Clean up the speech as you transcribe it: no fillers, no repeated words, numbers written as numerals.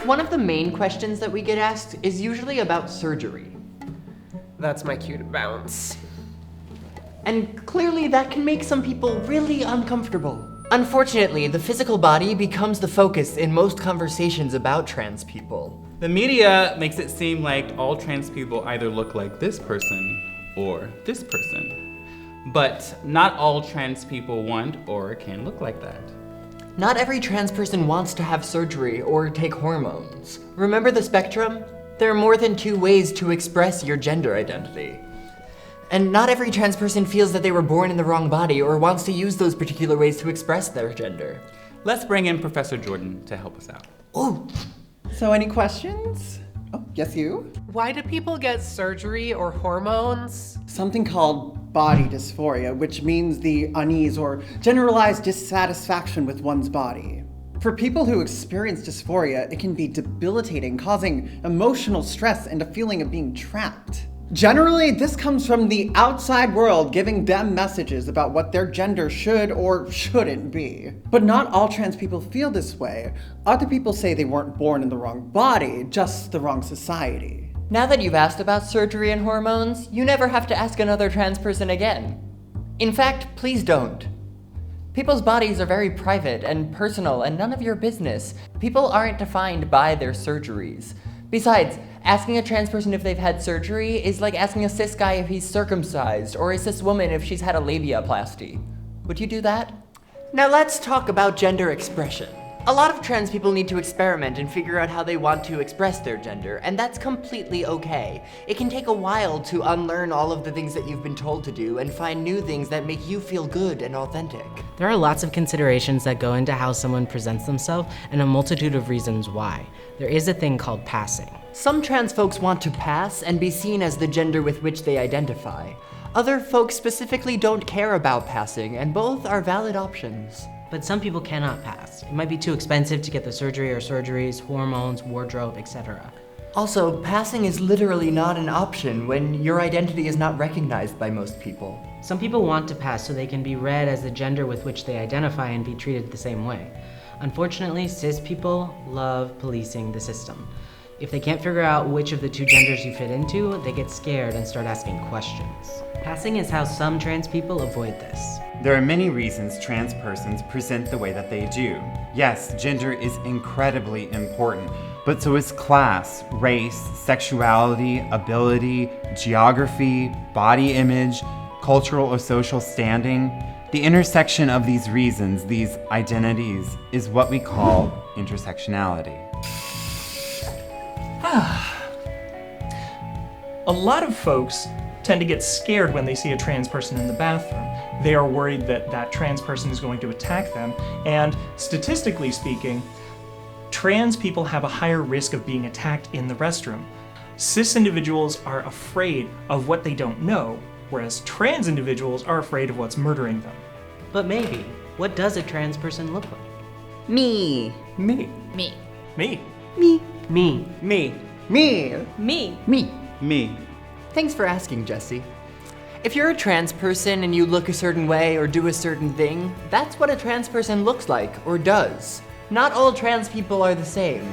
One of the main questions that we get asked is usually about surgery. That's my cue to bounce. And clearly that can make some people really uncomfortable. Unfortunately, the physical body becomes the focus in most conversations about trans people. The media makes it seem like all trans people either look like this person or this person. But not all trans people want or can look like that. Not every trans person wants to have surgery or take hormones. Remember the spectrum? There are more than 2 ways to express your gender identity. And not every trans person feels that they were born in the wrong body or wants to use those particular ways to express their gender. Let's bring in Professor Jordan to help us out. Oh! So any questions? Oh, yes, you? Why do people get surgery or hormones? Something called body dysphoria, which means the unease or generalized dissatisfaction with one's body. For people who experience dysphoria, it can be debilitating, causing emotional stress and a feeling of being trapped. Generally, this comes from the outside world giving them messages about what their gender should or shouldn't be. But not all trans people feel this way. Other people say they weren't born in the wrong body, just the wrong society. Now that you've asked about surgery and hormones, you never have to ask another trans person again. In fact, please don't. People's bodies are very private and personal and none of your business. People aren't defined by their surgeries. Besides, asking a trans person if they've had surgery is like asking a cis guy if he's circumcised or a cis woman if she's had a labiaplasty. Would you do that? Now let's talk about gender expression. A lot of trans people need to experiment and figure out how they want to express their gender, and that's completely okay. It can take a while to unlearn all of the things that you've been told to do and find new things that make you feel good and authentic. There are lots of considerations that go into how someone presents themselves and a multitude of reasons why. There is a thing called passing. Some trans folks want to pass and be seen as the gender with which they identify. Other folks specifically don't care about passing, and both are valid options. But some people cannot pass. It might be too expensive to get the surgery or surgeries, hormones, wardrobe, etc. Also, passing is literally not an option when your identity is not recognized by most people. Some people want to pass so they can be read as the gender with which they identify and be treated the same way. Unfortunately, cis people love policing the system. If they can't figure out which of the 2 genders you fit into, they get scared and start asking questions. Passing is how some trans people avoid this. There are many reasons trans persons present the way that they do. Yes, gender is incredibly important, but so is class, race, sexuality, ability, geography, body image, cultural or social standing. The intersection of these reasons, these identities, is what we call intersectionality. A lot of folks tend to get scared when they see a trans person in the bathroom. They are worried that that trans person is going to attack them, and statistically speaking, trans people have a higher risk of being attacked in the restroom. Cis individuals are afraid of what they don't know, whereas trans individuals are afraid of what's murdering them. But maybe, what does a trans person look like? Me. Me. Me. Me. Me. Me. Me. Me. Me. Me. Me. Thanks for asking, Jesse. If you're a trans person and you look a certain way or do a certain thing, that's what a trans person looks like or does. Not all trans people are the same.